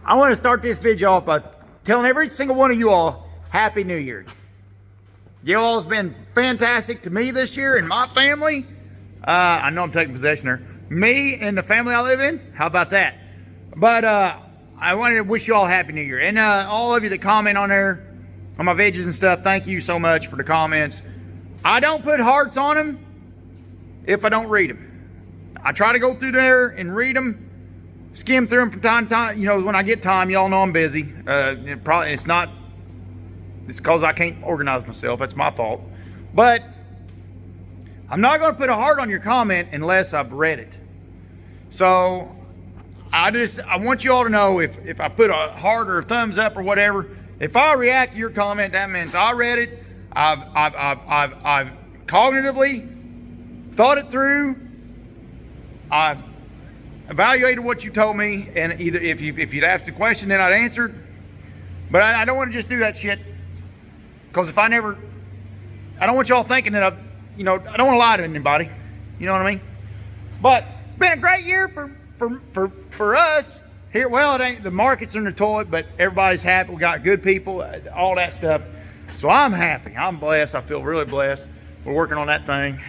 I want to start this video off by telling every single one of you all Happy New Year. You all has been fantastic to me this year and my family. I know I'm taking possession there. Me and the family I live in, how about that? But I wanted to wish you all Happy New Year. And all of you that comment on there, on my videos and stuff, thank you so much for the comments. I don't put hearts on them if I don't read them. I try to go through there and read them, skim through them from time to time. You know, when I get time, y'all know I'm busy. It's because I can't organize myself. That's my fault. But I'm not going to put a heart on your comment unless I've read it. So I want you all to know if I put a heart or a thumbs up or whatever, if I react to your comment, that means I read it. I've cognitively thought it through. I've evaluated what you told me, and either if you'd asked a question, then I'd answer it. But I don't want to just do that shit, because I don't want y'all thinking that I don't want to lie to anybody. You know what I mean? But it's been a great year for us here. Well, it ain't, the market's in the toilet, but everybody's happy. We got good people, all that stuff. So I'm happy. I'm blessed. I feel really blessed. We're working on that thing.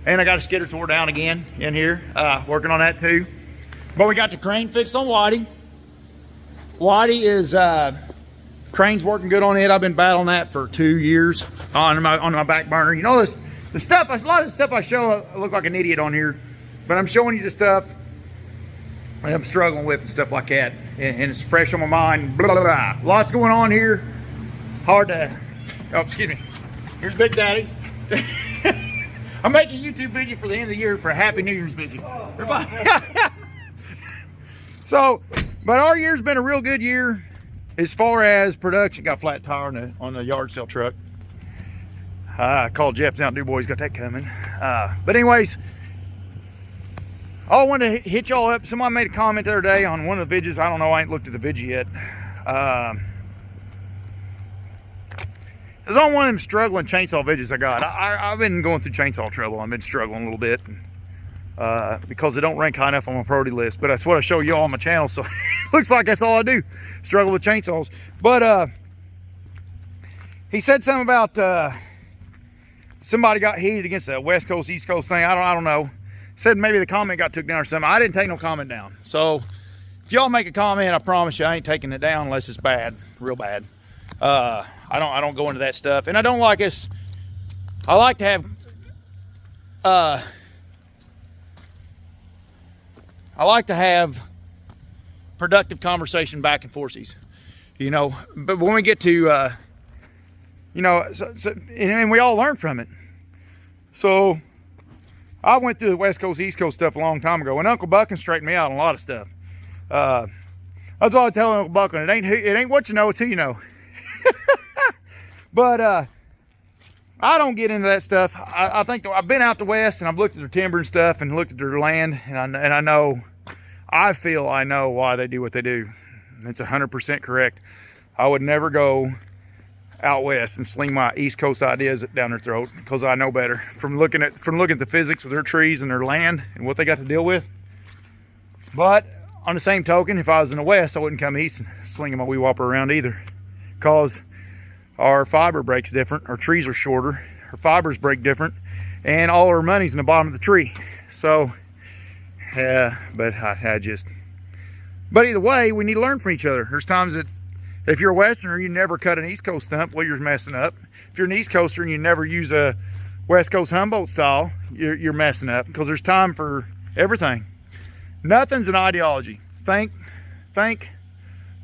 And I got a skidder tore down again in here. Working on that too. But we got the crane fixed on Whitey. Whitey is, crane's working good on it. I've been battling that for 2 years on my back burner. You know, a lot of the stuff I show, I look like an idiot on here. But I'm showing you the stuff that I'm struggling with and stuff like that. And it's fresh on my mind. Blah, blah, blah. Lots going on here. Hard to, oh, excuse me. Here's Big Daddy. I'm making a YouTube video for the end of the year for a Happy New Year's video. So, but our year's been a real good year as far as production. Got a flat tire on the yard sale truck. I called Jeff down, Du Bois, got that coming. But anyways, I wanted to hit y'all up. Somebody made a comment the other day on one of the videos. I don't know, I ain't looked at the video yet. It was on one of them struggling chainsaw videos I got. I've been going through chainsaw trouble. I've been struggling a little bit because it don't rank high enough on my priority list. But that's what I show you all on my channel. So looks like that's all I do, struggle with chainsaws. But he said something about somebody got heated against the West Coast, East Coast thing. I don't know. Said maybe the comment got took down or something. I didn't take no comment down. So if y'all make a comment, I promise you I ain't taking it down unless it's bad, real bad. I don't go into that stuff, and I don't like us. I like to have productive conversation back and forth, you know. But when we get to and we all learn from it. So I went through the West Coast, East Coast stuff a long time ago, and Uncle Buckin straightened me out on a lot of stuff. That's all I tell Uncle Buckin. It ain't what you know, it's who you know. But I don't get into that stuff. I think I've been out the West and I've looked at their timber and stuff and looked at their land, and I feel I know why they do what they do. It's 100% correct. I would never go out West and sling my East Coast ideas down their throat, because I know better from looking at the physics of their trees and their land and what they got to deal with. But on the same token, if I was in the West, I wouldn't come east and slinging my wee whopper around either, because our fiber breaks different, our trees are shorter, our fibers break different, and all our money's in the bottom of the tree. So but either way, we need to learn from each other. There's times that if you're a Westerner, you never cut an East Coast stump, well, you're messing up. If you're an East Coaster and you never use a West Coast Humboldt style, you're messing up, because there's time for everything. Nothing's an ideology. Think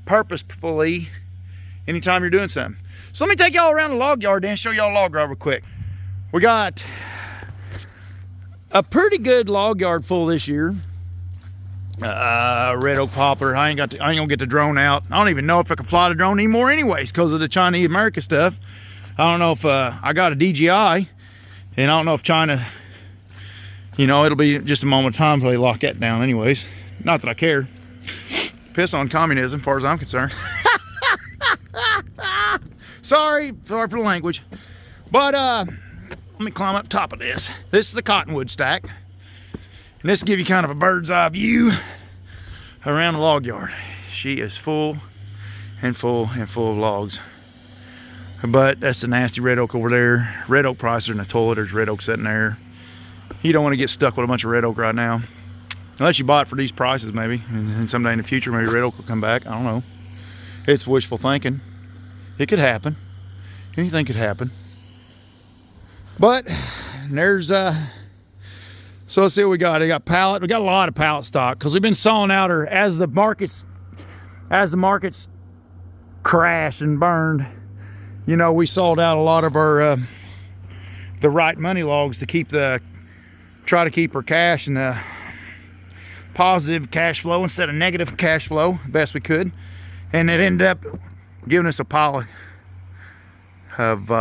purposefully anytime you're doing something. So let me take y'all around the log yard and show y'all a log yard real quick. We got a pretty good log yard full this year. Red oak poplar. I ain't gonna get the drone out. I don't even know if I can fly the drone anymore anyways, because of the Chinese America stuff. I don't know if I got a DJI, and I don't know if China, it'll be just a moment of time until they lock that down anyways. Not that I care. Piss on communism as far as I'm concerned. Sorry for the language. But let me climb up top of this. This is the cottonwood stack. And this will give you kind of a bird's eye view around the log yard. she is full and full and full of logs. But that's the nasty red oak over there. Red oak prices are in the toilet. There's red oak sitting there. You don't want to get stuck with a bunch of red oak right now. Unless you bought it for these prices maybe. And someday in the future maybe red oak will come back. I don't know. It's wishful thinking. It could happen. Anything could happen. But there's so let's see what we got. We got pallet. We got a lot of pallet stock because we've been sawing out her as the markets crashed and burned. You know, we sold out a lot of our the right money logs to try to keep our cash in a positive cash flow instead of negative cash flow best we could, and it ended up giving us a pile of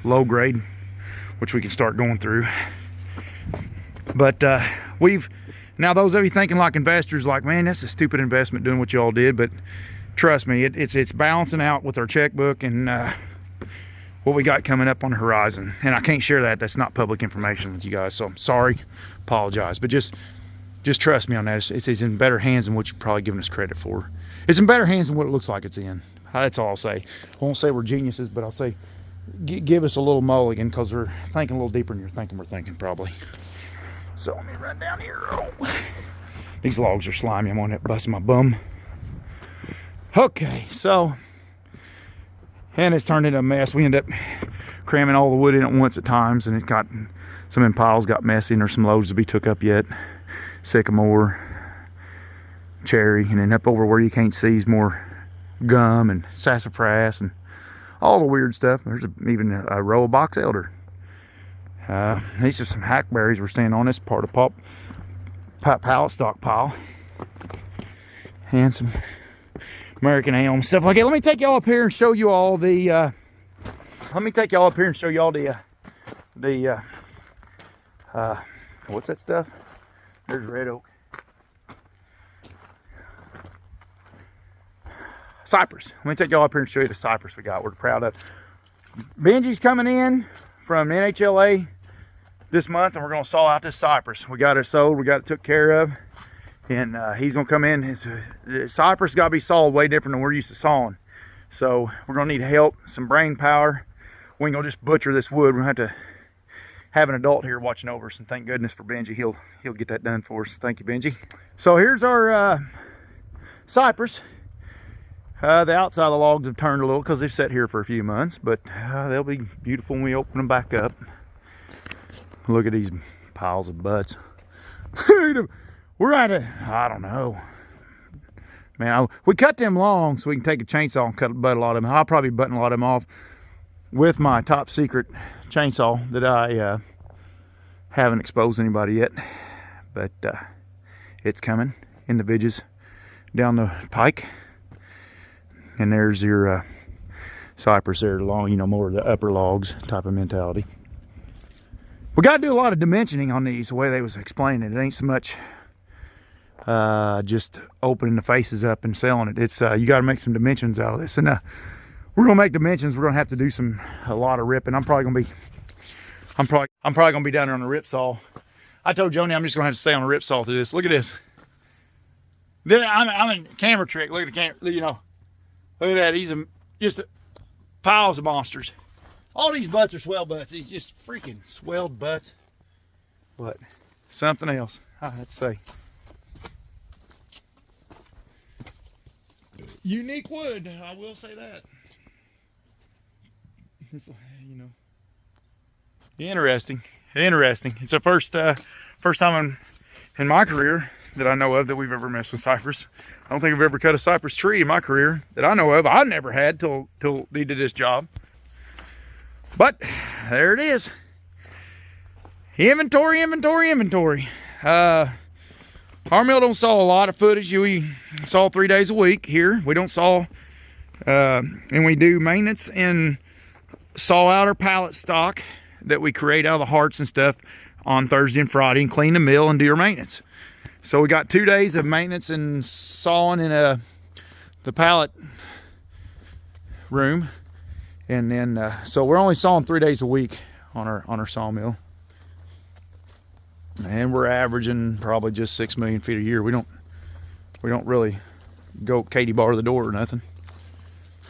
low grade, which we can start going through. But now those of you thinking like investors, like, man, that's a stupid investment doing what you all did, but trust me, it's balancing out with our checkbook and what we got coming up on the horizon. And I can't share that. That's not public information with you guys, so I'm sorry, apologize, but just trust me on that. It's in better hands than what you're probably giving us credit for. It's in better hands than what it looks like it's in. That's all I'll say. I won't say we're geniuses, but I'll say give us a little mulligan, because we're thinking a little deeper than you're thinking we're thinking probably. So let me run down here. Oh. These logs are slimy. I'm on it busting my bum. Okay, so, and it's turned into a mess. We end up cramming all the wood in at once at times, and it got, some of them piles got messy, and there's some loads to be took up yet. Sycamore, cherry, and then up over where you can't see is more gum and sassafras and all the weird stuff. There's even a row of box elder. These are some hackberries we're standing on. This part of pallet stock pile, and some American elm, stuff like that. Let me take y'all up here and show you all the what's that stuff? There's red oak. Cypress. Let me take y'all up here and show you the cypress we got. We're proud of. Benji's coming in from NHLA this month, and we're gonna saw out this cypress. We got it sold, we got it took care of, and he's gonna come in. His cypress got to be sawed way different than we're used to sawing, so we're gonna need help, some brain power. We ain't gonna just butcher this wood. We're gonna have to have an adult here watching over us, and thank goodness for Benji. He'll get that done for us. Thank you, Benji. So here's our cypress. The outside of the logs have turned a little because they've sat here for a few months, but they'll be beautiful when we open them back up. Look at these piles of butts. We're at I don't know. Man, we cut them long so we can take a chainsaw and cut a lot of them. I'll probably button a lot of them off with my top secret chainsaw that I haven't exposed anybody yet. But it's coming in the vidges down the pike. And there's your cypress there along, you know, more of the upper logs type of mentality. We got to do a lot of dimensioning on these, the way they was explaining it. It ain't so much just opening the faces up and selling it. It's you got to make some dimensions out of this. And we're gonna make dimensions. We're gonna have to do a lot of ripping. I'm probably gonna be down there on the rip saw. I told Joni I'm just gonna have to stay on the rip saw to this. Look at this. Then I'm in camera trick. Look at the camera. You know. Look at that, he's just piles of monsters. All these butts are swell butts. He's just freaking swelled butts. But something else, I have to say. Unique wood, I will say that. It's, you know, interesting. It's the first time in my career that I know of that we've ever messed with cypress. I don't think I've ever cut a cypress tree in my career that I know of. I never had till they did this job. But there it is. Inventory. Our mill don't saw a lot of footage. We saw 3 days a week here. We don't saw, and we do maintenance and saw out our pallet stock that we create out of the hearts and stuff on Thursday and Friday, and clean the mill and do our maintenance. So we got 2 days of maintenance and sawing in the pallet room, and then so we're only sawing 3 days a week on our sawmill, and we're averaging probably just 6 million feet a year. We don't really go Katie bar the door or nothing.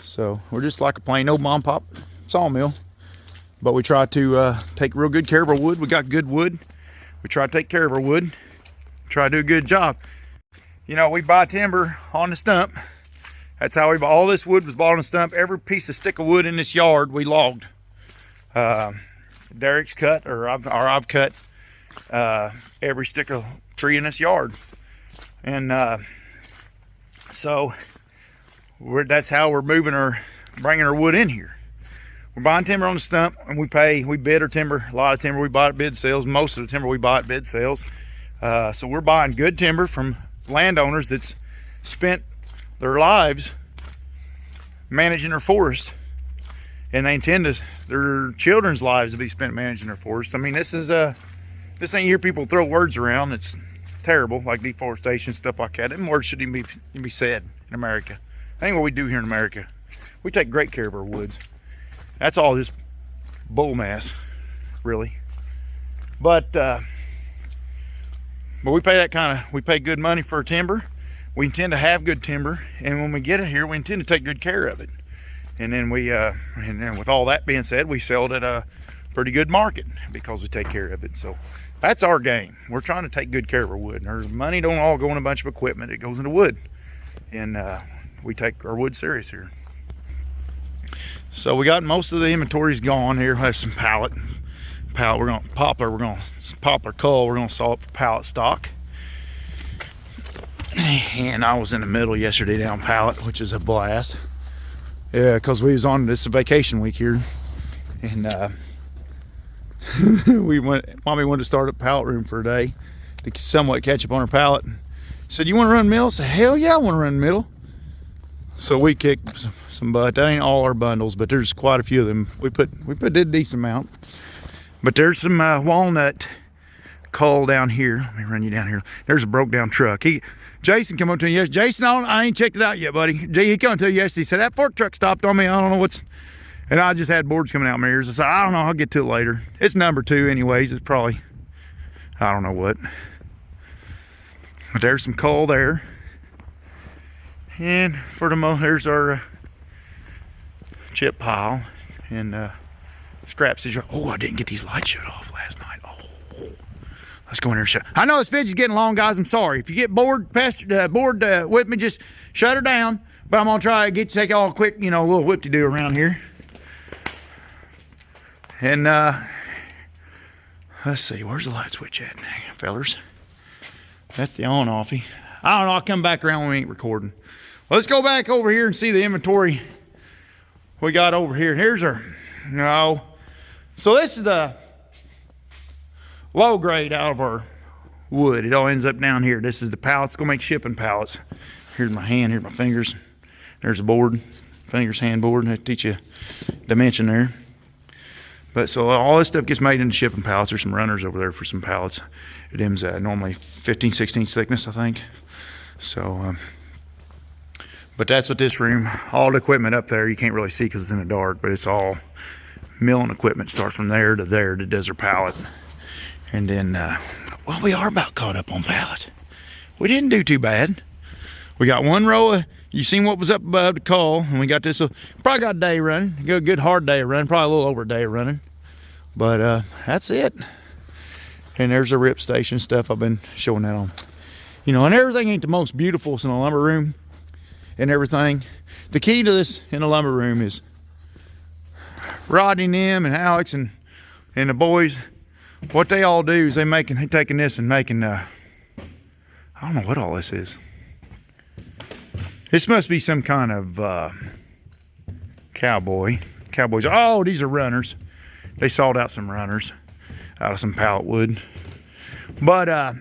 So we're just like a plain old mom pop sawmill, but we try to take real good care of our wood. We got good wood. We try to take care of our wood, try to do a good job. You know, we buy timber on the stump. That's how we buy. All this wood was bought on the stump. Every piece of stick of wood in this yard we logged. Derek's cut, or I've cut every stick of tree in this yard. And so that's how we're bringing our wood in here. We're buying timber on the stump, and we bid our timber. A lot of timber we bought at bid sales. Most of the timber we bought at bid sales. So we're buying good timber from landowners that's spent their lives managing their forest, and they intend their children's lives to be spent managing their forest. I mean, this ain't here people throw words around. It's terrible, like deforestation, stuff like that. Them words shouldn't even be said in America. That ain't what we do here in America. We take great care of our woods. That's all just bull mess, really. But we pay good money for our timber. We intend to have good timber, and when we get it here, we intend to take good care of it. And then and then with all that being said, we sell it at a pretty good market because we take care of it. So that's our game. We're trying to take good care of our wood. And our money don't all go in a bunch of equipment. It goes into wood, and we take our wood serious here. So we got most of the inventories gone here. We have some pallet. We're gonna pop our cull. We're gonna saw it for pallet stock. And I was in the middle yesterday down pallet, which is a blast. Yeah, because we was on this vacation week here, and Mommy wanted to start a pallet room for a day to somewhat catch up on her pallet. Said, "You want to run middle?" I said, "Hell yeah, I want to run middle." So we kicked some butt. That ain't all our bundles, but there's quite a few of them. We did a decent amount. But there's some walnut cull down here. Let me run you down here. There's a broke down truck. Jason come up to me yesterday. Jason, I ain't checked it out yet, buddy. He come to me yesterday. He said, "That fork truck stopped on me. I don't know what's..." And I just had boards coming out my ears. I said, "I don't know. I'll get to it later." It's number 2 anyways. It's probably, I don't know what. But there's some coal there. And for the most, there's our chip pile. And scraps. Oh, I didn't get these lights shut off last night. Oh, let's go in there and shut. I know this video's getting long, guys. I'm sorry. If you get bored with me, just shut her down. But I'm gonna try to take y'all a quick, a little whip-de-do around here. And let's see, where's the light switch at, fellers? That's the on-offy. I don't know. I'll come back around when we ain't recording. Let's go back over here and see the inventory we got over here. Here's our So this is the low grade out of our wood. It all ends up down here. This is the pallets. It's gonna make shipping pallets. Here's my hand, here's my fingers. There's a board, fingers, hand board. I teach you dimension there. But so all this stuff gets made into shipping pallets. There's some runners over there for some pallets. It ends normally 15/16 thickness, I think. So, but that's what this room, all the equipment up there, you can't really see because it's in the dark, but it's all milling equipment. Starts from there to there to desert pallet. And then, well, we are about caught up on pallet. We didn't do too bad. We got one row of, you seen what was up above the cull, and we got this, probably got a day running, a good hard day of running, probably a little over a day of running. But that's it. And there's a rip station stuff. I've been showing that on. And everything ain't the most beautiful in a lumber room and everything. The key to this in a lumber room is Rodney, Nim, and Alex, and the boys. What they all do is they taking this and making, I don't know what all this is. This must be some kind of cowboys. Oh, these are runners. They sawed out some runners out of some pallet wood. But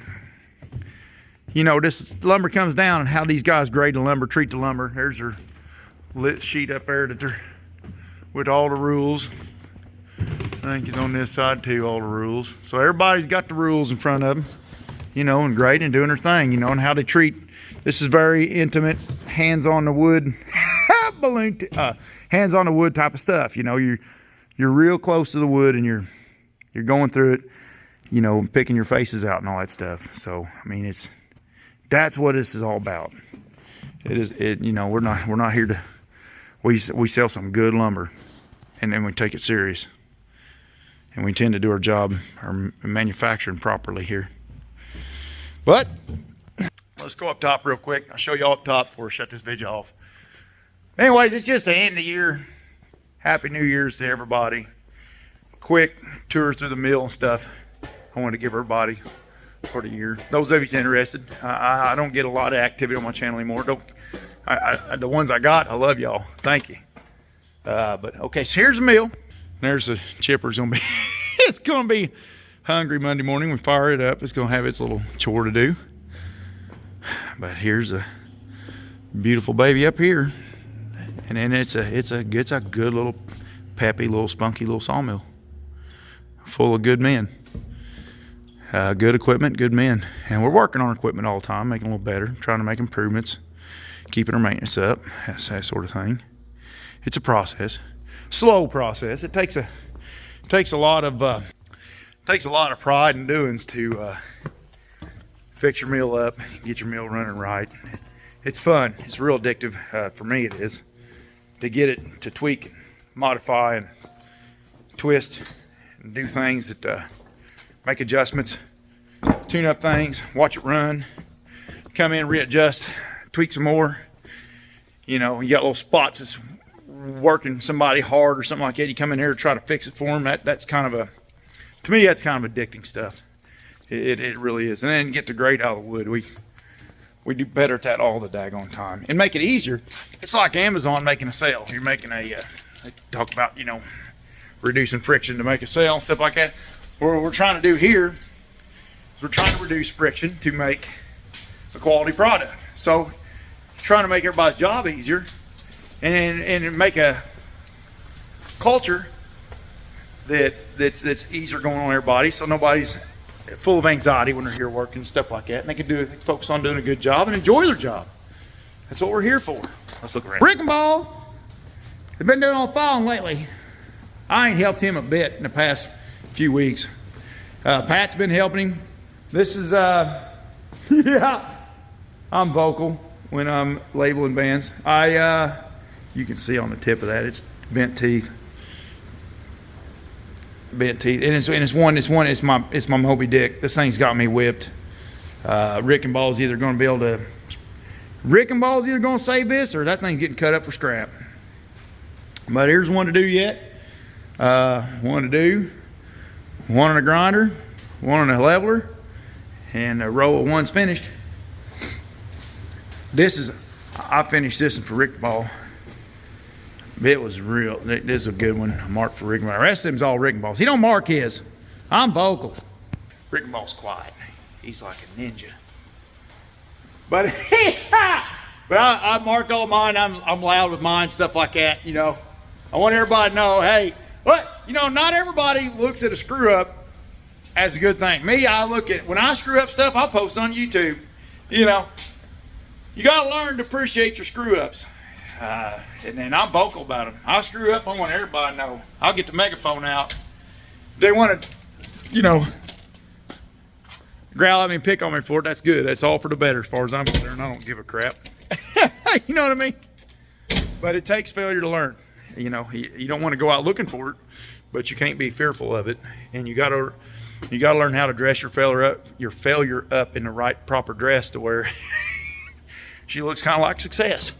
this lumber comes down, and how these guys grade the lumber, treat the lumber. There's their lit sheet up there that they're with all the rules. I think it's on this side too, all the rules. So everybody's got the rules in front of them, and grading and doing their thing, and how they treat. This is very intimate, hands on the wood, hands on the wood type of stuff. You're real close to the wood, and you're going through it, picking your faces out and all that stuff. So I mean, that's what this is all about. You know, we're not here to. We sell some good lumber, and then we take it serious, and we intend to do our job, our manufacturing properly here. But let's go up top real quick. I'll show y'all up top before I shut this video off. Anyways, it's just the end of the year. Happy New Year's to everybody. Quick tour through the mill and stuff. I want to give everybody for the year. Those of you's interested, I don't get a lot of activity on my channel anymore. The ones I got, I love y'all. Thank you. But okay, so here's the mill. There's the chipper's gonna be. It's gonna be hungry Monday morning. We fire it up. It's gonna have its little chore to do. But here's a beautiful baby up here, and then it's a good little peppy, little spunky little sawmill, full of good men. Good equipment, good men, and we're working on equipment all the time, making it a little better, trying to make improvements, keeping our maintenance up, that sort of thing. It's a process, slow process. It takes a lot of pride and doings to fix your mill up, get your mill running right. It's fun. It's real addictive. For me, it is to get it to tweak, modify, and twist, and do things that. Make adjustments, tune up things, watch it run, come in, readjust, tweak some more. You know, you got little spots that's working somebody hard or something like that. You come in here to try to fix it for them. That's kind of to me, that's kind of addicting stuff. It really is. And then get the grade out of the wood. We do better at that all the daggone time. And make it easier. It's like Amazon making a sale. You're making they talk about, you know, reducing friction to make a sale and stuff like that. What we're trying to do here is we're trying to reduce friction to make a quality product. So trying to make everybody's job easier and make a culture that's easier going on everybody, so nobody's full of anxiety when they're here working and stuff like that. And they can focus on doing a good job and enjoy their job. That's what we're here for. Let's look around. Brick and Ball, they've been doing all falling lately. I ain't helped him a bit in the past few weeks. Pat's been helping him. This is yeah, I'm vocal when I'm labeling bands. You can see on the tip of that, it's bent teeth, and it's my Moby Dick. This thing's got me whipped. Rick and Ball's either going to save this, or that thing's getting cut up for scrap. But here's one to do yet. One to do. One on a grinder, one on a leveler, and a row of ones finished. I finished this one for Rick Ball. It was real. This is a good one. I marked for Rick Ball. The rest of them's all Rick Balls. He don't mark his. I'm vocal. Rick Ball's quiet. He's like a ninja. But I mark all mine. I'm loud with mine, stuff like that. You know, I want everybody to know, hey. But, you know, not everybody looks at a screw up as a good thing. Me, I look at, when I screw up stuff, I'll post on YouTube. You know, you got to learn to appreciate your screw ups. And I'm vocal about them. I screw up, I want everybody to know. I'll get the megaphone out. They want to, you know, growl at me and pick on me for it. That's good. That's all for the better as far as I'm concerned. I don't give a crap. You know what I mean? But it takes failure to learn. You know, you don't want to go out looking for it, but you can't be fearful of it. And you got to learn how to dress your failure up in the right proper dress to where she looks kind of like success.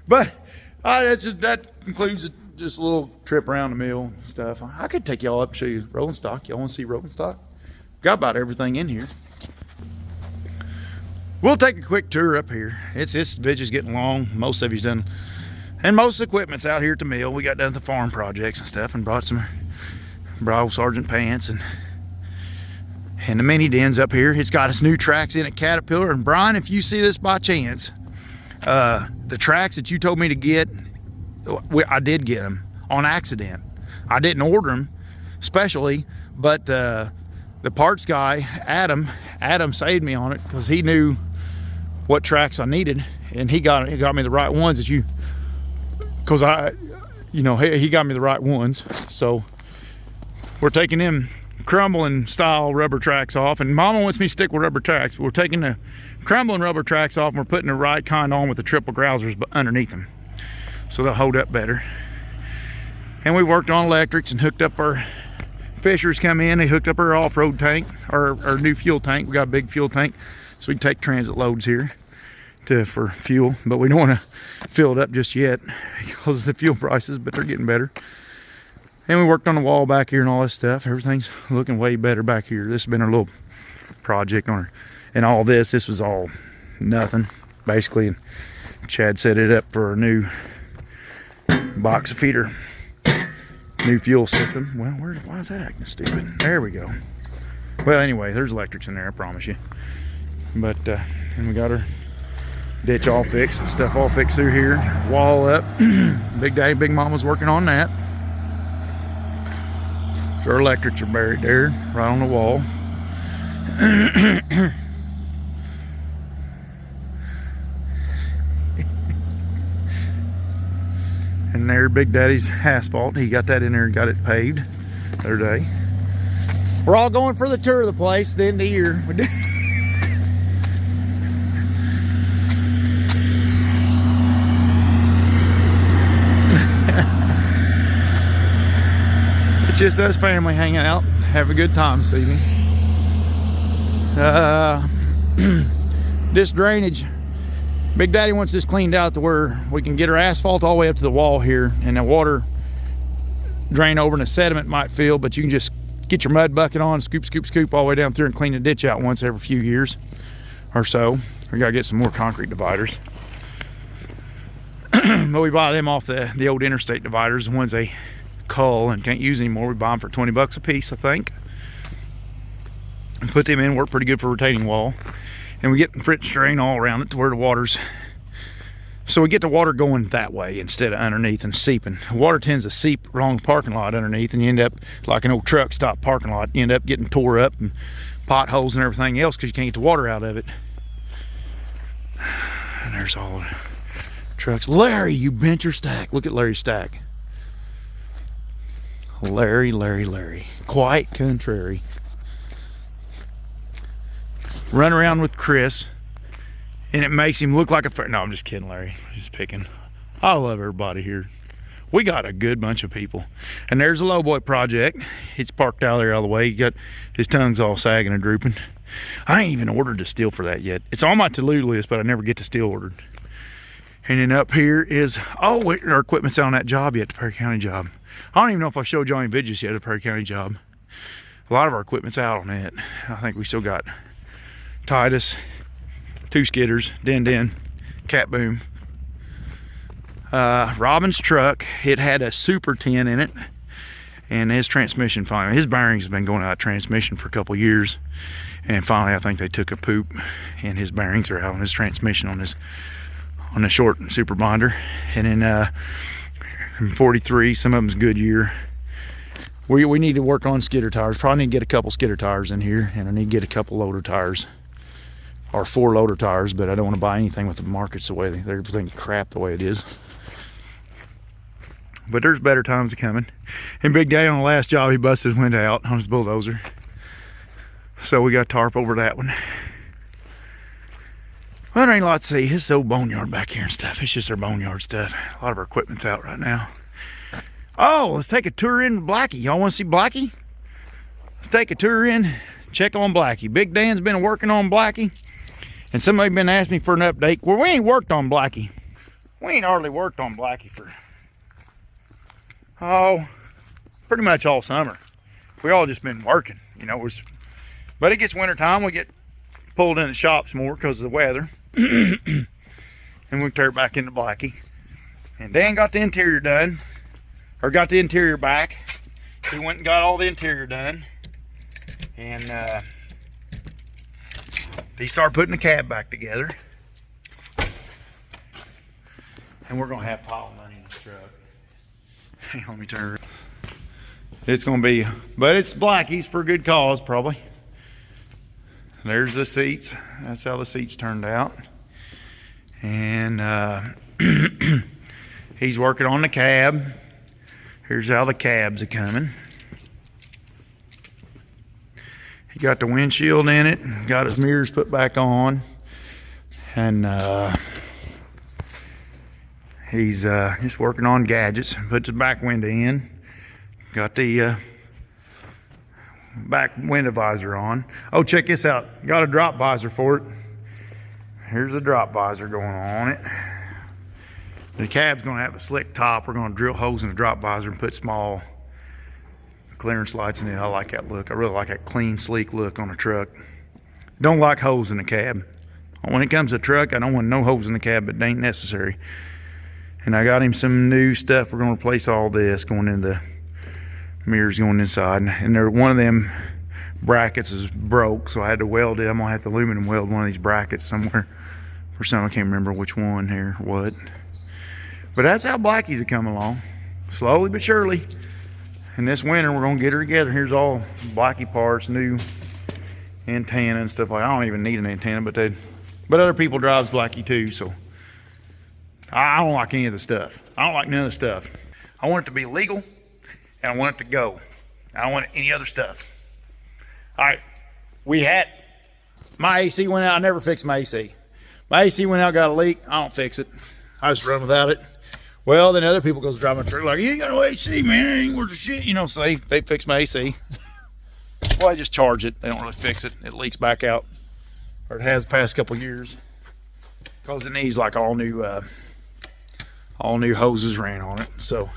But that concludes just a little trip around the mill and stuff. I could take y'all up and show you rolling stock. Y'all want to see rolling stock? Got about everything in here. We'll take a quick tour up here. This video's getting long. Most of you's done. And most of the equipment's out here at the mill. We got done the farm projects and stuff and brought old Sergeant pants and the mini dens up here. It's got its new tracks in at Caterpillar. And Brian, if you see this by chance, the tracks that you told me to get, I did get them on accident. I didn't order them specially, but the parts guy, Adam saved me on it because he knew what tracks I needed, and he got me the right ones that you. Because he got me the right ones, so we're taking them crumbling style rubber tracks off, and Mama wants me to stick with rubber tracks. We're taking the crumbling rubber tracks off and we're putting the right kind on with the triple grousers underneath them, so they'll hold up better. And we worked on electrics and hooked up our Fishers. Come in, they hooked up our off-road tank, our new fuel tank. We got a big fuel tank, so we can take transit loads here for fuel, but we don't want to fill it up just yet because of the fuel prices, but they're getting better. And we worked on the wall back here and all this stuff. Everything's looking way better back here. This has been our little project on her. And all this was all nothing, basically. And Chad set it up for a new box feeder, new fuel system. Well, why is that acting stupid? There we go. Well, anyway, there's electrics in there, I promise you. But, and we got our ditch all fixed and stuff all fixed through here. Wall up. Big Daddy, Big Mama's working on that. Our electrics are buried there, right on the wall. And there, Big Daddy's asphalt. He got that in there and got it paved the other day. We're all going for the tour of the place at the end of the year. It's just us family hanging out, having a good time this evening. This drainage, Big Daddy wants this cleaned out to where we can get our asphalt all the way up to the wall here, and the water drain over and the sediment might fill, but you can just get your mud bucket on, scoop, scoop, scoop all the way down through and clean the ditch out once every few years or so. We gotta get some more concrete dividers. But we buy them off the old interstate dividers, the ones they cull and can't use anymore. We buy them for 20 bucks a piece, I think. And put them in, work pretty good for retaining wall. And we get French drain all around it to where the water's, so we get the water going that way instead of underneath and seeping. Water tends to seep along the parking lot underneath, and you end up like an old truck stop parking lot. You end up getting tore up and potholes and everything else because you can't get the water out of it. And there's all the trucks. Larry, you bent your stack. Look at Larry's stack. Larry. Quite contrary. Run around with Chris, and it makes him look like a... No, I'm just kidding, Larry. Just picking. I love everybody here. We got a good bunch of people. And there's the lowboy project. It's parked out there all the way. He got his tongue's all sagging and drooping. I ain't even ordered the steel for that yet. It's on my to-do list, but I never get the steel ordered. And then up here is... Oh, wait, our equipment's on that job yet, the Perry County job. I don't even know if I showed Johnny videos yet, the Perry County job. A lot of our equipment's out on it. I think we still got Titus, 2 skidders, Den, cat boom. Robin's truck, it had a Super 10 in it, and his transmission finally, his bearings have been going out of transmission for a couple years, and finally I think they took a poop, and his bearings are out on his transmission on the short Super Bonder. And then 43, some of them's Goodyear. We need to work on skidder tires. Probably need to get a couple skidder tires in here, and I need to get a couple loader tires, or 4 loader tires, but I don't want to buy anything with the markets the way everything's crap the way it is. But there's better times coming. And Big Daddy on the last job, he busted his window out on his bulldozer, so we got tarp over that one. Well, there ain't a lot to see. It's the old boneyard back here and stuff. It's just our boneyard stuff. A lot of our equipment's out right now. Oh, let's take a tour in Blackie. Y'all want to see Blackie? Let's take a tour in, check on Blackie. Big Dan's been working on Blackie, and somebody been asking me for an update. Well, we ain't worked on Blackie. We ain't hardly worked on Blackie for, pretty much all summer. We all just been working, you know. But it gets winter time, we get pulled in the shops more because of the weather. And we tear it back into Blackie. And Dan got the interior done, or got the interior back. He went and got all the interior done, and he started putting the cab back together. And we're gonna have pile money in the truck. Hang on, let me turn it. It's gonna be, but it's Blackie's for a good cause, probably. There's the seats. That's how the seats turned out. And he's working on the cab. Here's how the cabs are coming. He got the windshield in it, got his mirrors put back on, and he's just working on gadgets. Put the back window in, got the back window visor on. Oh, check this out. Got a drop visor for it. Here's a drop visor going on it. The cab's gonna have a slick top. We're gonna drill holes in the drop visor and put small clearance lights in it. I like that look. I really like that clean, sleek look on a truck. Don't like holes in the cab. When it comes to a truck, I don't want no holes in the cab, but they ain't necessary. And I got him some new stuff. We're gonna replace all this going in the mirrors going inside. And there, one of them brackets is broke, so I had to weld it. I'm gonna have to aluminum weld one of these brackets somewhere. For some, I can't remember which one here, what. But that's how Blackie's come along, slowly but surely. And this winter, we're gonna get her together. Here's all Blackie parts, new antenna and stuff like that. I don't even need an antenna, but other people drives Blackie too, so. I don't like any of the stuff. I don't like none of the stuff. I want it to be legal, and I want it to go. I don't want any other stuff. All right, my AC went out. I never fixed my AC. My AC went out, got a leak. I don't fix it. I just run without it. Well, then other people goes driving a truck like, you ain't got no AC, man. It ain't worth a shit. You know, so they fix my AC. Well, I just charge it. They don't really fix it. It leaks back out, or it has the past couple of years, because it needs like all new hoses ran on it. So,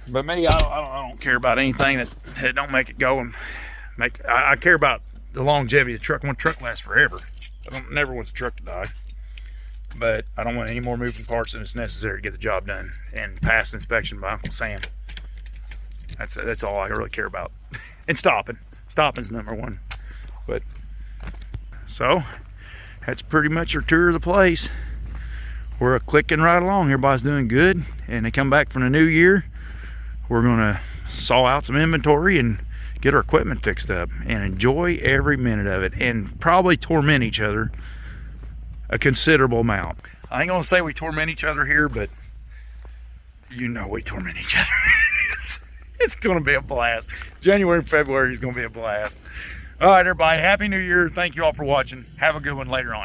but me, I don't care about anything that don't make it go and make. I care about the longevity of the truck. I want the truck to last forever. I don't never want the truck to die. But I don't want any more moving parts than it's necessary to get the job done and pass inspection by Uncle Sam. That's all I really care about. And stopping's number one. But so that's pretty much our tour of the place. We're clicking right along. Everybody's doing good, and they come back from the new year. We're gonna saw out some inventory and get our equipment fixed up and enjoy every minute of it, and probably torment each other a considerable amount. I ain't gonna say we torment each other here, but you know we torment each other. It's gonna be a blast. January and February is gonna be a blast. All right, everybody, Happy New Year. Thank you all for watching. Have a good one later on.